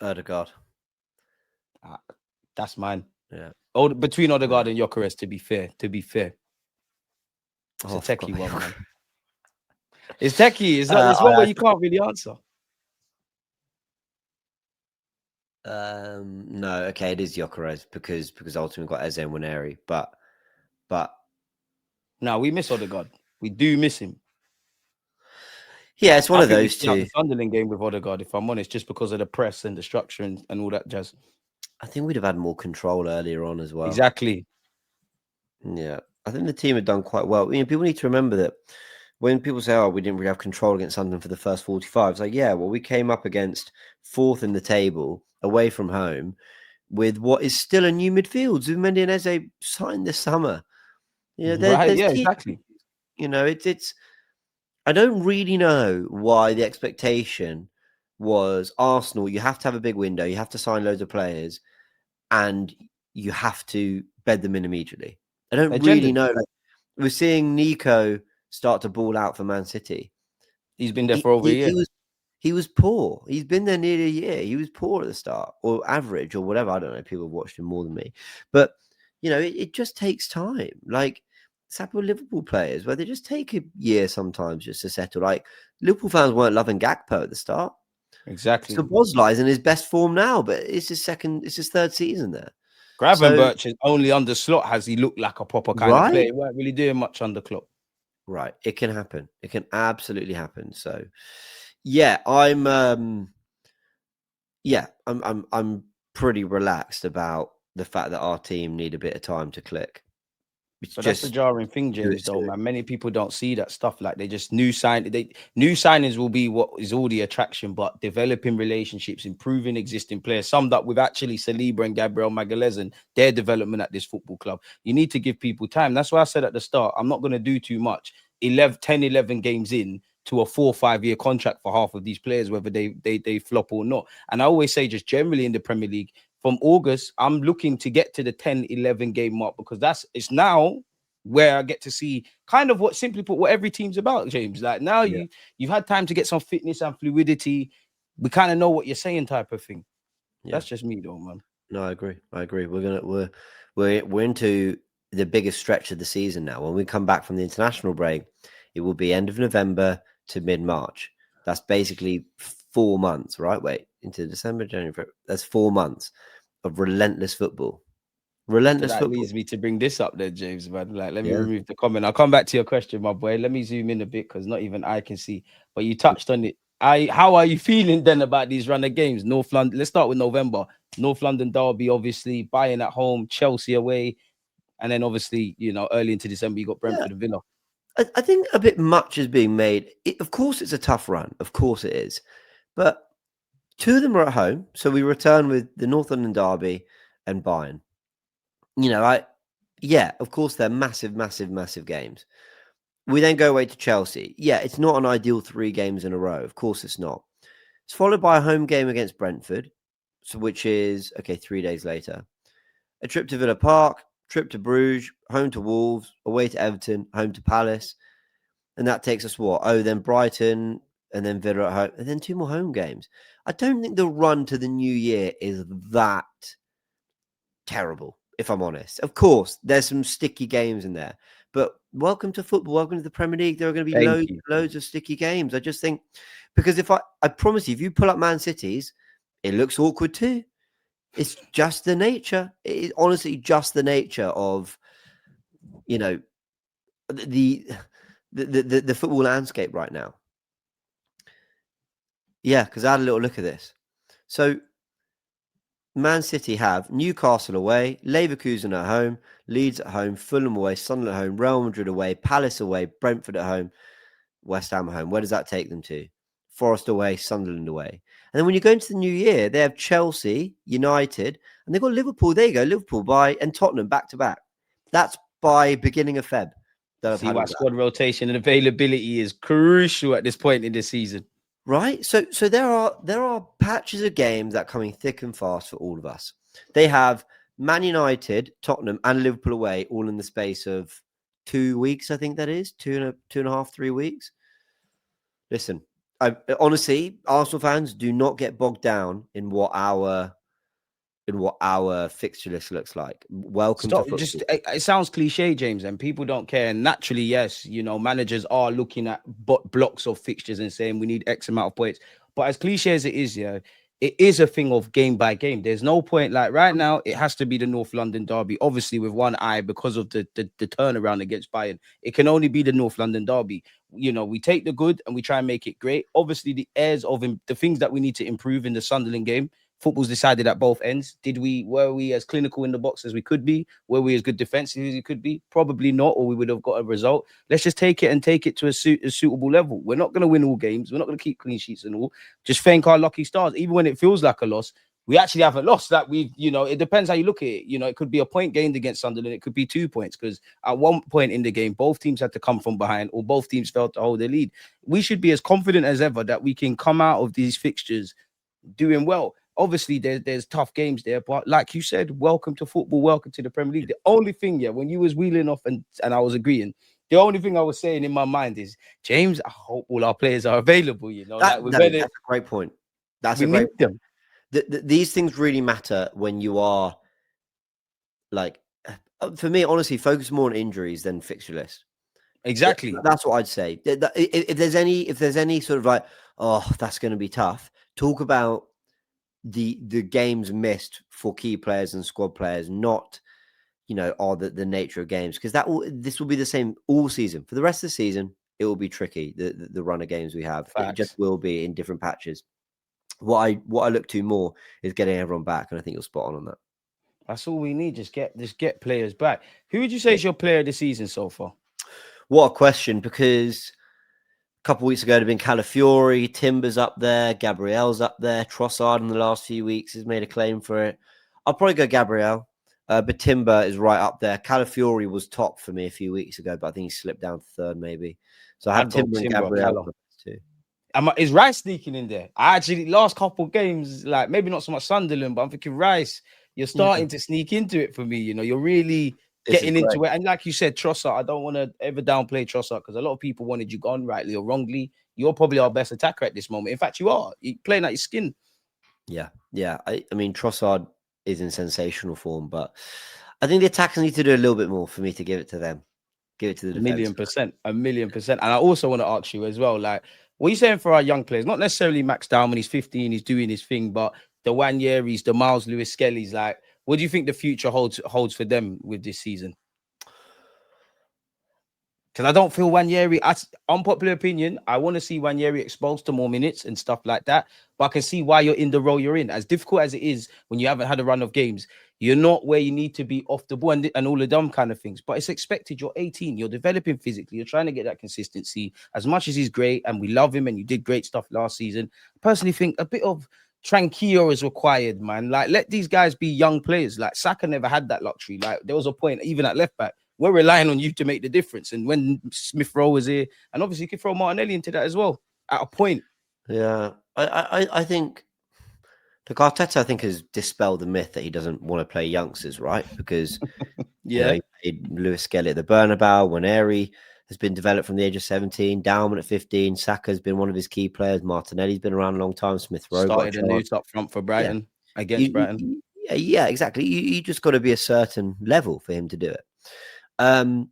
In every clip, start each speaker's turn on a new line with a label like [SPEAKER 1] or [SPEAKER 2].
[SPEAKER 1] Odegaard.
[SPEAKER 2] That's mine.
[SPEAKER 1] Yeah.
[SPEAKER 2] Oh, between Odegaard
[SPEAKER 1] Yeah.
[SPEAKER 2] and Gyökeres, to be fair. It's
[SPEAKER 1] Oh,
[SPEAKER 2] a
[SPEAKER 1] I forgot.
[SPEAKER 2] techie one, man. It's techie. It's one where you can't really answer.
[SPEAKER 1] No, okay, it is Gyökeres because ultimately we've got Eze and Waneri, but
[SPEAKER 2] No, we miss Odegaard. We do miss him.
[SPEAKER 1] yeah, it's one
[SPEAKER 2] I
[SPEAKER 1] of
[SPEAKER 2] think we
[SPEAKER 1] those
[SPEAKER 2] see out the
[SPEAKER 1] two.
[SPEAKER 2] Sunderland game with Odegaard, if I'm honest, just because of the press and the structure and all that jazz.
[SPEAKER 1] I think we'd have had more control earlier on as well.
[SPEAKER 2] Exactly.
[SPEAKER 1] Yeah, I think the team had done quite well. People need to remember that when people say, "Oh, we didn't really have control against Sunderland for the first 45," it's like, yeah, well, we came up against fourth in the table away from home with what is still a new midfield. Zubimendi and Eze signed this summer.
[SPEAKER 2] Right?
[SPEAKER 1] There's
[SPEAKER 2] Yeah,
[SPEAKER 1] teams.
[SPEAKER 2] exactly.
[SPEAKER 1] It's. I don't really know why the expectation was Arsenal. You have to have a big window. You have to sign loads of players, and you have to bed them in immediately. I don't really
[SPEAKER 2] Agendas.
[SPEAKER 1] know. Like, we're seeing Nico start to ball out for Man City.
[SPEAKER 2] He's been there
[SPEAKER 1] He,
[SPEAKER 2] for over a
[SPEAKER 1] he,
[SPEAKER 2] year.
[SPEAKER 1] he was he was poor. He's been there nearly a year. He was poor at the start, or average, or whatever. I don't know. People have watched him more than me, but it just takes time. Like it's happened with Liverpool players, where they just take a year sometimes just to settle. Like Liverpool fans weren't loving Gakpo at the start.
[SPEAKER 2] Exactly.
[SPEAKER 1] So Bosley's in his best form now, but it's his third season there. So
[SPEAKER 2] Gravenberch is only under Slot has he looked like a proper kind of player.
[SPEAKER 1] right,
[SPEAKER 2] He weren't really doing much under Klopp.
[SPEAKER 1] right, it can happen. It can absolutely happen. So yeah, I'm pretty relaxed about the fact that our team need a bit of time to click. It's
[SPEAKER 2] But that's the
[SPEAKER 1] just
[SPEAKER 2] jarring thing,
[SPEAKER 1] do it
[SPEAKER 2] James, though,
[SPEAKER 1] soon.
[SPEAKER 2] man. Many people don't see that stuff. Like they just new signings will be what is all the attraction, but developing relationships, improving existing players, summed up with actually Saliba and Gabriel Magalhaes and their development at this football club. You need to give people time. That's why I said at the start, I'm not going to do too much. 11 games in to a 4 or 5 year contract for half of these players, whether they flop or not. And I always say, just generally in the Premier League, from August, I'm looking to get to the 10-11 game mark because it's now where I get to see kind of simply put, what every team's about, James. Like now
[SPEAKER 1] Yeah.
[SPEAKER 2] you've had time to get some fitness and fluidity. We kind of know what you're saying, type of thing.
[SPEAKER 1] Yeah.
[SPEAKER 2] That's just me, though, man.
[SPEAKER 1] No, I agree. We're into the biggest stretch of the season now. When we come back from the international break, it will be end of November to mid-March. That's basically 4 months, right? Wait, into December, January, February. That's 4 months of relentless football.
[SPEAKER 2] So
[SPEAKER 1] Relentless
[SPEAKER 2] that
[SPEAKER 1] football.
[SPEAKER 2] leads me to bring this up there, James, man. Like, let me
[SPEAKER 1] Yeah.
[SPEAKER 2] remove the comment. I'll come back to your question, my boy. Let me zoom in a bit because not even I can see. But you touched on it. How are you feeling then about these run of games? North London. Let's start with November. North London derby, obviously. Bayern at home, Chelsea away, and then obviously, early into December you got
[SPEAKER 1] Yeah.
[SPEAKER 2] Brentford and Villa.
[SPEAKER 1] I think a bit much is being made. Of course, it's a tough run. Of course, it is. But two of them are at home. So we return with the North London derby and Bayern. Of course, they're massive, massive, massive games. We then go away to Chelsea. Yeah, it's not an ideal 3 games in a row. Of course, it's not. It's followed by a home game against Brentford, which is, 3 days later. A trip to Villa Park, trip to Bruges, home to Wolves, away to Everton, home to Palace. And that takes us what? Oh, then Brighton, and then Villa at home, and then 2 more home games. I don't think the run to the new year is that terrible, if I'm honest. Of course, there's some sticky games in there, but welcome to football. Welcome to the Premier League. There are going to be
[SPEAKER 2] Thank you.
[SPEAKER 1] loads of sticky games. I just think because I promise you, if you pull up Man City's, it looks awkward too. It's just the nature. It is honestly just the nature of the football landscape right now. Yeah, because I had a little look at this. So Man City have Newcastle away, Leverkusen at home, Leeds at home, Fulham away, Sunderland at home, Real Madrid away, Palace away, Brentford at home, West Ham at home. Where does that take them to? Forest away, Sunderland away. And then when you go into the new year, they have Chelsea, United, and they've got Liverpool. There you go, Liverpool and Tottenham back to back. That's by beginning of Feb.
[SPEAKER 2] See why squad rotation and availability is crucial at this point in the season.
[SPEAKER 1] Right, so there are patches of games that are coming thick and fast for all of us. They have Man United, Tottenham, and Liverpool away, all in the space of 2 weeks. I think that is 2.5, 3 weeks. Listen, Honestly, Arsenal fans, do not get bogged down in what our fixture list looks like. Welcome to
[SPEAKER 2] Stop. Just
[SPEAKER 1] football.
[SPEAKER 2] it sounds cliche, James, and people don't care. And naturally, yes, managers are looking at blocks of fixtures and saying we need X amount of points. But as cliche as it is, yeah, it is a thing of game by game. There's no point. Like right now, it has to be the North London derby. Obviously, with one eye because of the turnaround against Bayern, it can only be the North London derby. We take the good and we try and make it great. Obviously, the airs of the things that we need to improve in the Sunderland game. Football's decided at both ends. Were we as clinical in the box as we could be? Were we as good defensively as we could be? Probably not, or we would have got a result. Let's just take it and take it to a suitable level. We're not going to win all games. We're not going to keep clean sheets and all. Just thank our lucky stars. Even when it feels like a loss, we actually haven't lost. That it depends how you look at it. It could be a point gained against Sunderland. It could be 2 points because at one point in the game, both teams had to come from behind or both teams failed to hold their lead. We should be as confident as ever that we can come out of these fixtures doing well. Obviously, there's tough games there, but like you said, welcome to football, welcome to the Premier League. The only thing, when you was wheeling off and I was agreeing, the only thing I was saying in my mind is, James, I hope all our players are available.
[SPEAKER 1] That's a great point.
[SPEAKER 2] We need them.
[SPEAKER 1] These things really matter when you are like, for me, honestly, focus more on injuries than fixture list.
[SPEAKER 2] Exactly.
[SPEAKER 1] That's what I'd say. If there's any sort of like, oh, that's going to be tough, talk about the games missed for key players and squad players, not the nature of games, because this will be the same all season. For the rest of the season, it will be tricky. The run of games we have,
[SPEAKER 2] Facts.
[SPEAKER 1] it just will be in different patches. What I look to more is getting everyone back, and I think you're spot on that.
[SPEAKER 2] That's all we need. Just get players back. Who would you say is your player of the season so far?
[SPEAKER 1] What a question, because a couple of weeks ago, it had been Calafiori, Timber's up there, Gabriel's up there, Trossard in the last few weeks has made a claim for it. I'll probably go Gabriel, but Timber is right up there. Calafiori was top for me a few weeks ago, but I think he slipped down to third maybe. So I have Timber and Gabriel too.
[SPEAKER 2] Is Rice sneaking in there? I actually, last couple of games, like maybe not so much Sunderland, but I'm thinking Rice, you're starting to sneak into it for me. You're really getting into it. And like you said, Trossard, I don't want to ever downplay Trossard because a lot of people wanted you gone, rightly or wrongly. You're probably our best attacker at this moment. In fact, you are. You're playing out your skin.
[SPEAKER 1] Yeah. I mean, Trossard is in sensational form, but I think the attackers need to do a little bit more for me to give it to them. Give it to the defense.
[SPEAKER 2] 1,000,000%. And I also want to ask you as well, like, what are you saying for our young players? Not necessarily Max Down when he's 15, he's doing his thing, but the Nwanieris, the Miles Lewis Skelly's, like, what do you think the future holds for them with this season? Because I don't feel Nwaneri, unpopular opinion, I want to see Nwaneri exposed to more minutes and stuff like that. But I can see why you're in the role you're in. As difficult as it is when you haven't had a run of games, you're not where you need to be off the ball and all of them kind of things. But it's expected. You're 18. You're developing physically. You're trying to get that consistency. As much as he's great and we love him and you did great stuff last season, I personally think a bit of tranquillo is required, man. Like, let these guys be young players. Like, Saka never had that luxury. Like, there was a point, even at left back, we're relying on you to make the difference. And when Smith Rowe was here, and obviously you can throw Martinelli into that as well at a point.
[SPEAKER 1] Yeah, I think the Arteta, I think, has dispelled the myth that he doesn't want to play youngsters, right? Because Lewis Skelly at the Bernabeu, Nwaneri has been developed from the age of 17, Dowman at 15, Saka's been one of his key players, Martinelli's been around a long time, Smith Rowe
[SPEAKER 2] started a news up front for Brighton against Brighton.
[SPEAKER 1] Yeah, exactly. You just got to be a certain level for him to do it. I'm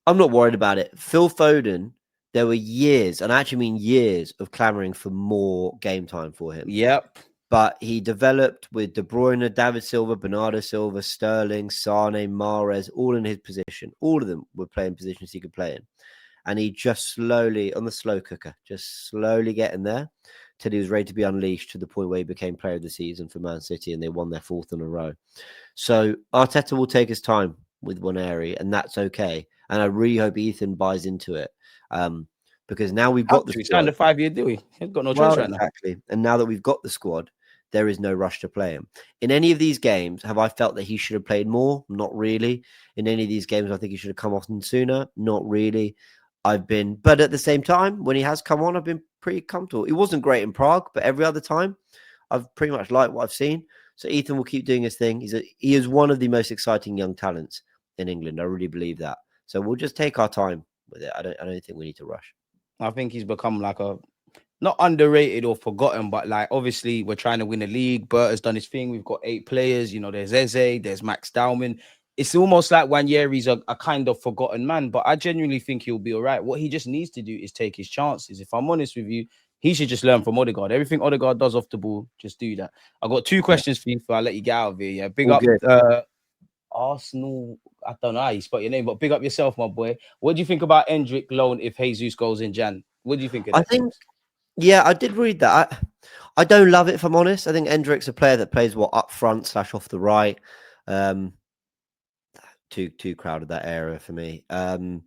[SPEAKER 1] not worried about it. Phil Foden, there were years, and I actually mean years, of clamoring for more game time for him.
[SPEAKER 2] Yep.
[SPEAKER 1] But he developed with De Bruyne, David Silva, Bernardo Silva, Sterling, Sane, Mahrez, all in his position. All of them were playing positions he could play in. And he just slowly, on the slow cooker, just slowly getting there till he was ready to be unleashed to the point where he became player of the season for Man City and they won their fourth in a row. So Arteta will take his time with Nwaneri, and that's okay. And I really hope Ethan buys into it. Because now we've got the squad.
[SPEAKER 2] He signed a 5-year deal. He's got no choice right now.
[SPEAKER 1] Exactly. And now that we've got the squad, there is no rush to play him. In any of these games, have I felt that he should have played more? Not really. In any of these games, I think he should have come off sooner. Not really. But at the same time, when he has come on, I've been pretty comfortable. It wasn't great in Prague, but every other time, I've pretty much liked what I've seen. So Ethan will keep doing his thing. He is one of the most exciting young talents in England. I really believe that. So we'll just take our time with it. I don't think we need to rush.
[SPEAKER 2] I think he's become like not underrated or forgotten, but like obviously we're trying to win a league. Bert has done his thing. We've got 8 players. You know, there's Eze, there's Max Dowman. It's almost like Waneri's a kind of forgotten man, but I genuinely think he'll be all right. What he just needs to do is take his chances. If I'm honest with you, he should just learn from Odegaard. Everything Odegaard does off the ball, just do that. I got 2 questions for you before I let you get out of here. Yeah, big
[SPEAKER 1] All
[SPEAKER 2] up
[SPEAKER 1] good.
[SPEAKER 2] Arsenal. I don't know how you spell your name, but big up yourself, my boy. What do you think about Endrick loan if Jesus goes in Jan? What do you think of
[SPEAKER 1] I
[SPEAKER 2] that,
[SPEAKER 1] think,
[SPEAKER 2] James?
[SPEAKER 1] yeah, I did read that. I don't love it, if I'm honest. I think Endrick's a player that plays up front / off the right. Um, too crowded that area for me. But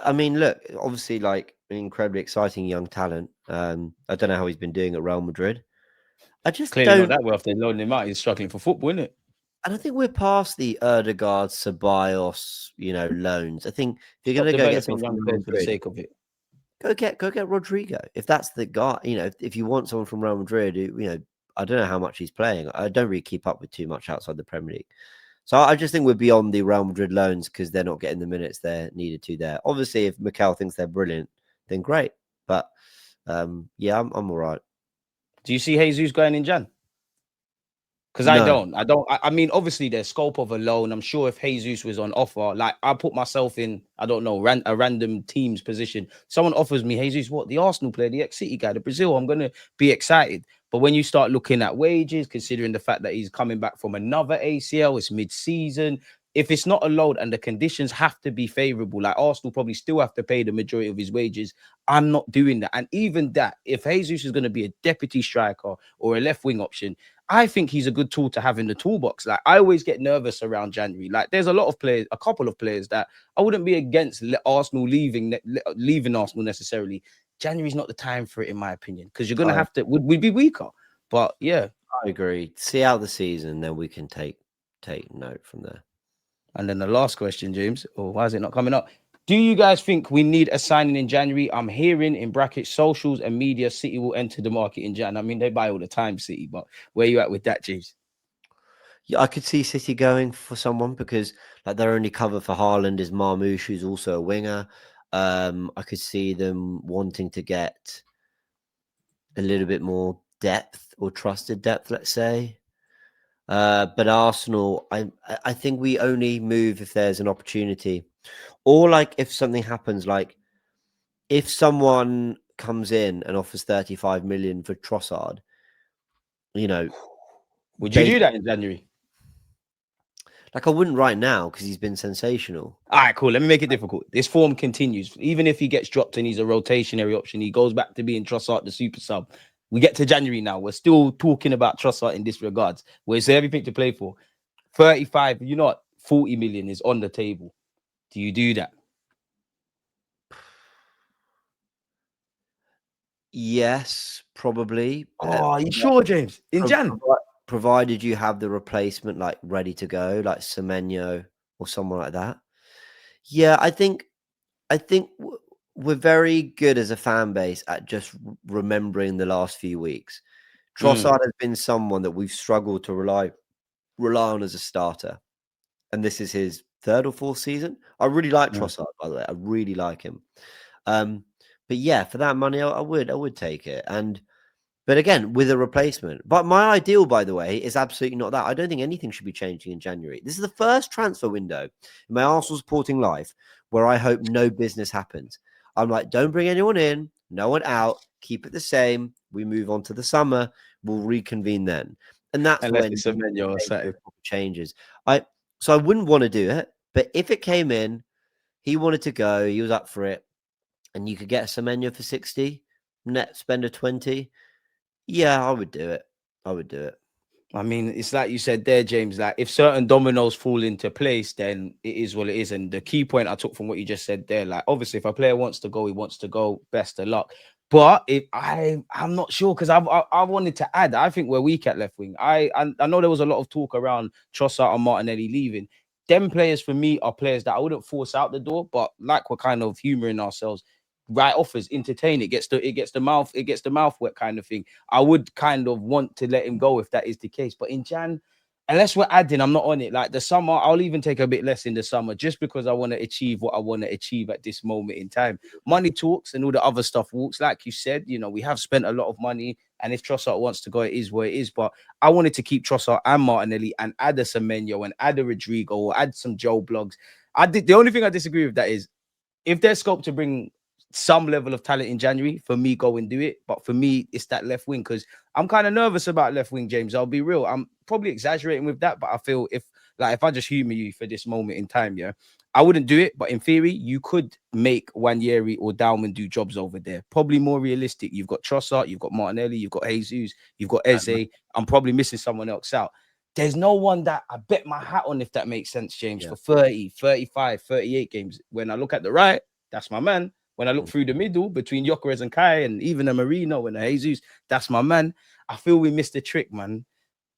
[SPEAKER 1] I mean, look, obviously, like an incredibly exciting young talent. I don't know how he's been doing at Real Madrid. I just
[SPEAKER 2] Clearly not
[SPEAKER 1] don't,
[SPEAKER 2] that well after loaning him out. He's struggling for football, isn't it?
[SPEAKER 1] and I think we're past the Erdegaard, Ceballos, loans. I think if you're
[SPEAKER 2] Stop
[SPEAKER 1] going to go get
[SPEAKER 2] developing
[SPEAKER 1] someone
[SPEAKER 2] young
[SPEAKER 1] from Real
[SPEAKER 2] players for the
[SPEAKER 1] Madrid,
[SPEAKER 2] sake of it.
[SPEAKER 1] go get Rodrigo. If that's the guy, if you want someone from Real Madrid, I don't know how much he's playing. I don't really keep up with too much outside the Premier League. So I just think we're beyond the Real Madrid loans because they're not getting the minutes they're needed to there. Obviously, if Mikel thinks they're brilliant, then great. But yeah, I'm all right.
[SPEAKER 2] Do you see Jesus going in Jan? Because I
[SPEAKER 1] No,
[SPEAKER 2] don't. I don't. I mean, obviously, there's scope of a loan. I'm sure if Jesus was on offer, like I put myself in, I don't know, a random team's position. Someone offers me Jesus, what the Arsenal player, the ex-City guy, the Brazil. I'm gonna be excited. But when you start looking at wages, considering the fact that he's coming back from another ACL, it's mid-season. If it's not a load and the conditions have to be favorable, like Arsenal probably still have to pay the majority of his wages. I'm not doing that. And even that, if Jesus is going to be a deputy striker or a left wing option, I think he's a good tool to have in the toolbox. Like I always get nervous around January. Like there's a lot of players, a couple of players that I wouldn't be against Arsenal leaving Arsenal necessarily. January's not the time for it, in my opinion, because you're gonna
[SPEAKER 1] I
[SPEAKER 2] have to. We'd be weaker. But yeah,
[SPEAKER 1] I agree. See out the season, then we can take note from there.
[SPEAKER 2] and then the last question, James. Or why is it not coming up? Do you guys think we need a signing in January? I'm hearing in brackets, socials and media, City will enter the market in Jan. I mean, they buy all the time, City, but where you at with that, James?
[SPEAKER 1] Yeah, I could see City going for someone because like their only cover for Haaland is Marmoush, who's also a winger. I could see them wanting to get a little bit more depth or trusted depth, let's say. But Arsenal, I think we only move if there's an opportunity, or like if something happens, like if someone comes in and offers 35 million for Trossard, you know,
[SPEAKER 2] Would you do
[SPEAKER 1] based
[SPEAKER 2] that in January?
[SPEAKER 1] like I wouldn't right now because he's been sensational.
[SPEAKER 2] All right, cool. Let me make it difficult. This form continues. Even if he gets dropped and he's a rotationary option, he goes back to being Trossard, the super sub. We get to January now. We're still talking about Trossard in this regards. Where it's everything to play for. 35, 40 million is on the table. Do you do that?
[SPEAKER 1] Yes, probably.
[SPEAKER 2] Oh, you sure, James? In
[SPEAKER 1] Pro-
[SPEAKER 2] Jan?
[SPEAKER 1] provi- Provided you have the replacement like ready to go, like Semenyo or someone like that. Yeah, I think we're very good as a fan base at just remembering the last few weeks.
[SPEAKER 2] Mm,
[SPEAKER 1] Trossard has been someone that we've struggled to rely on as a starter, and this is his third or fourth season. I really like
[SPEAKER 2] mm.
[SPEAKER 1] Trossard, by the way. I really like him. Um, but yeah, for that money, I would take it. But again, with a replacement. But my ideal, by the way, is absolutely not that. I don't think anything should be changing in January. This is the first transfer window in my Arsenal supporting life where I hope no business happens. I'm like, don't bring anyone in, no one out, keep it the same. We move on to the summer. We'll reconvene then. And that's
[SPEAKER 2] Unless
[SPEAKER 1] when
[SPEAKER 2] it's a menu or
[SPEAKER 1] make
[SPEAKER 2] something.
[SPEAKER 1] those proper changes. So I wouldn't want to do it. But if it came in, he wanted to go, he was up for it, and you could get a Semenyo for 60, net spend a 20. Yeah, I would do it. I would do it.
[SPEAKER 2] I mean, it's like you said there, James. Like, if certain dominoes fall into place, then it is what it is. And the key point I took from what you just said there, like, obviously, if a player wants to go, he wants to go. Best of luck. But if I'm not sure because I wanted to add. I think we're weak at left wing. I know there was a lot of talk around Trossard and Martinelli leaving. Them players for me are players that I wouldn't force out the door, but like we're kind of humoring ourselves. Right offers, entertain. It gets the mouth wet kind of thing. I would kind of want to let him go if that is the case. But in Jan, unless we're adding, I'm not on it. Like the summer, I'll even take a bit less in the summer just because I want to achieve what I want to achieve at this moment in time. Money talks and all the other stuff walks. Like you said, you know, we have spent a lot of money, and if Trossard wants to go, it is what it is. But I wanted to keep Trossard and Martinelli and add a Semenyo and add a Rodrigo or add some Joe Blogs. The only thing I disagree with that is if there's scope to bring some level of talent in January, for me, go and do it. But for me, it's that left wing because I'm kind of nervous about left wing, James. I'll be real. I'm probably exaggerating with that, but I feel if I just humor you for this moment in time, yeah, I wouldn't do it. But in theory, you could make Wanyeri or Dalman do jobs over there. Probably more realistic. You've got Trossard, you've got Martinelli, you've got Jesus, you've got Eze. I'm probably missing someone else out. There's no one that I bet my hat on, if that makes sense, James, for 30, 35, 38 games. When I look at the right, that's my man. When I look through the middle between Gyökeres and Kai and even a Marino and a Jesus, that's my man. I feel we missed the trick, man.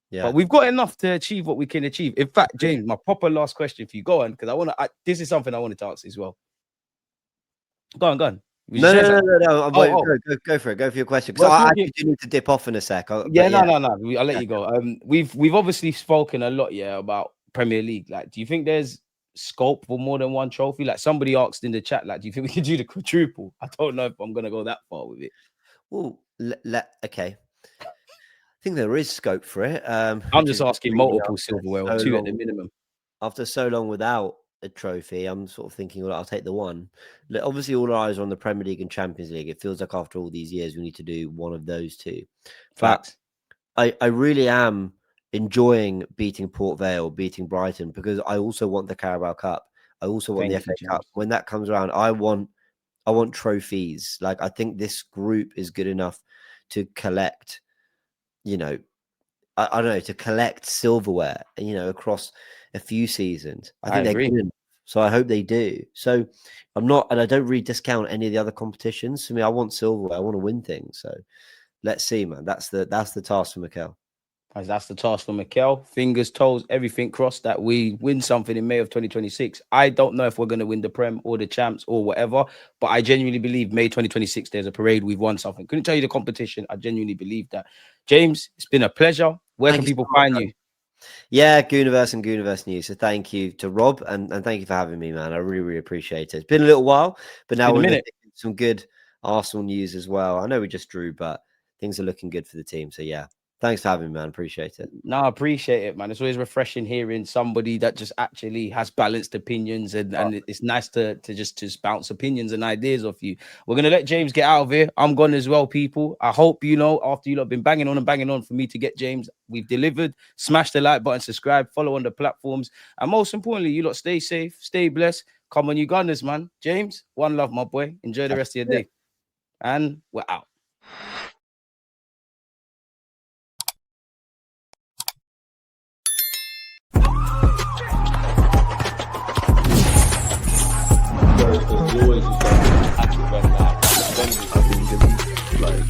[SPEAKER 2] Yeah. But we've got enough to achieve what we can achieve. In fact, James, my proper last question for you. Go on, because this is something I wanted to ask as well. Go on.
[SPEAKER 1] No. Go for it. Go for your question. Because I actually do need to dip off in a sec.
[SPEAKER 2] No. I'll let you go. We've obviously spoken a lot, about Premier League. Like, do you think there's scope for more than one trophy? Like somebody asked in the chat, like, do you think we could do the quadruple? I don't know if I'm gonna go that far with it.
[SPEAKER 1] Well, okay. I think there is scope for it.
[SPEAKER 2] I'm just asking multiple silverware, 2 at the minimum.
[SPEAKER 1] After so long without a trophy, I'm sort of thinking, well, I'll take the one. Look, obviously, all our eyes are on the Premier League and Champions League. It feels like after all these years, we need to do one of those two.
[SPEAKER 2] Facts.
[SPEAKER 1] I really am enjoying beating Port Vale, beating Brighton, because I also want the Carabao Cup. I also want the FA Cup. When that comes around, I want trophies. Like, I think this group is good enough to collect, I don't know, to collect silverware, across a few seasons. I think they're good enough. So I hope they do. So and I don't really discount any of the other competitions. For me, I want silverware. I want to win things. So let's see, man. That's the task for Mikel.
[SPEAKER 2] As that's the task for Mikel. Fingers, toes, everything crossed that we win something in May of 2026. I don't know if we're going to win the Prem or the Champs or whatever, but I genuinely believe May 2026, there's a parade. We've won something. Couldn't tell you the competition. I genuinely believe that. James, it's been a pleasure. Where can people find you?
[SPEAKER 1] Yeah, Gooniverse and Gooniverse News. So thank you to Rob and thank you for having me, man. I really, really appreciate it. It's been a little while, but now we're some good Arsenal news as well. I know we just drew, but things are looking good for the team. So yeah. Thanks for having me, man. Appreciate it.
[SPEAKER 2] No, I appreciate it, man. It's always refreshing hearing somebody that just actually has balanced opinions, and it's nice to just bounce opinions and ideas off you. We're gonna let James get out of here. I'm gone as well, people. I hope after you lot been banging on for me to get James, we've delivered. Smash the like button, subscribe, follow on the platforms, and most importantly, you lot stay safe, stay blessed. Come on, you Gunners, man. James, one love, my boy. Enjoy the rest of your day, and we're out. Like